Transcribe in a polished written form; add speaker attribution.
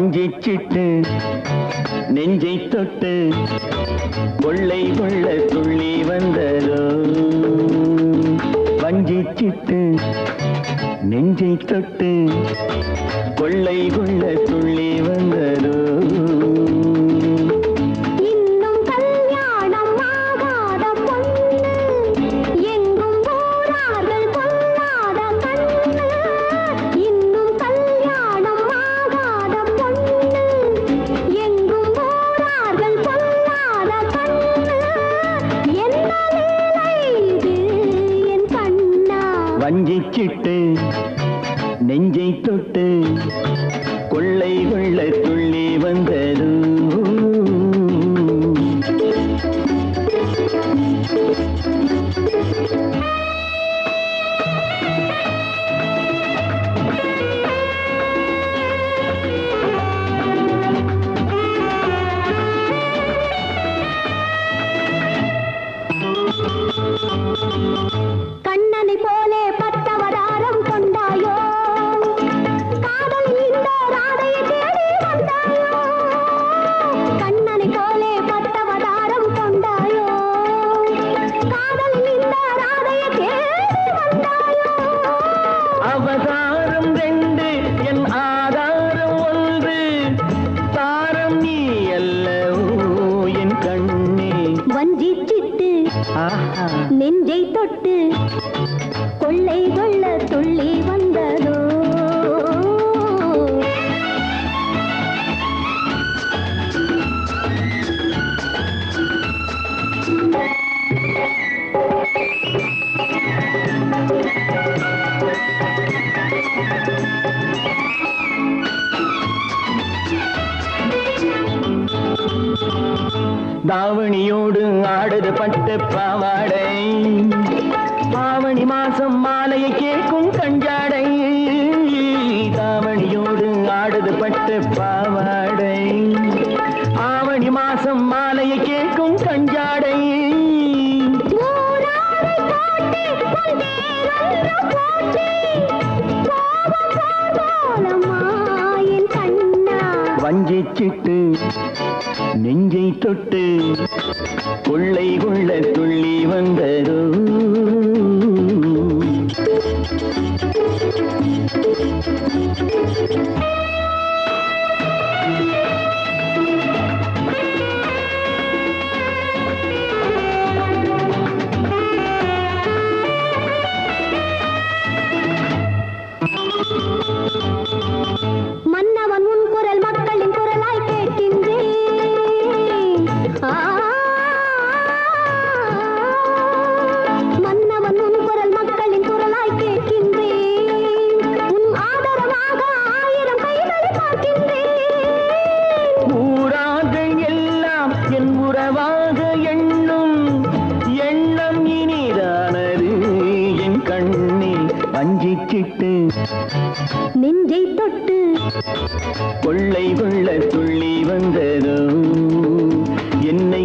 Speaker 1: வஞ்சிச்சிட்டு நெஞ்சை தொட்டு கொள்ளை கொள்ள துள்ளி வந்ததோ. வஞ்சிச்சிட்டு நெஞ்சை தொட்டு கொள்ளை கொள்ள துள்ளி வந்ததோ. வஞ்சிச்சிட்டு நெஞ்சை தொட்டு கொள்ளை கொள்ள துள்ளி வந்தது.
Speaker 2: கண்ணனை போலே பட்டவதாரம் கொண்டாயோ, காதலில் இந்த ராதையை தேடி வந்தாயோ. கண்ணனை போலே பட்டவதாரம் கொண்டாயோ, காதலில் இந்த ராதையை தேடி வந்தாயோ.
Speaker 1: அவதாரம் ரெண்டு என் ஆதாரம் ஒன்று, தாரம் நீ அல்லவோ என் கண்ணே.
Speaker 2: வஞ்சிச்சிட்டு நெஞ்சை தொட்டு கொள்ளை கொள்ள துள்ளி வந்ததோ.
Speaker 1: தாவணியோடு ஆடுது பட்டு பாவாடை, ஆவணி மாசம் மாலையை கேட்கும் கஞ்சாடை. தாவணியோடு ஆடுது பட்டு பாவாடை, ஆவணி மாசம் மாலையை கேட்கும் கஞ்சாடை. வஞ்சிச்சிட்டு நெஞ்சை தொட்டு கொள்ளை கொள்ள துள்ளி வந்ததோ.
Speaker 2: மன்னவன் உன் குரல் மக்களின் குரலாய் கேட்கின்றேன். மன்னவன் உன் குரல் மக்களின் குரலாய் கேட்கின்றேன். உன் ஆதரவாக 1000 கைகளை பார்க்கின்றேன்.
Speaker 1: ஊரார்கள் எல்லாம் என் உறவாக எண்ணும் எண்ணம் இனிதானது என் கண்ணே. வஞ்சிச்சிட்டு
Speaker 2: நெஞ்சை தொட்டு
Speaker 1: கொள்ளை கொள்ள துள்ளி வந்ததோ, என்னை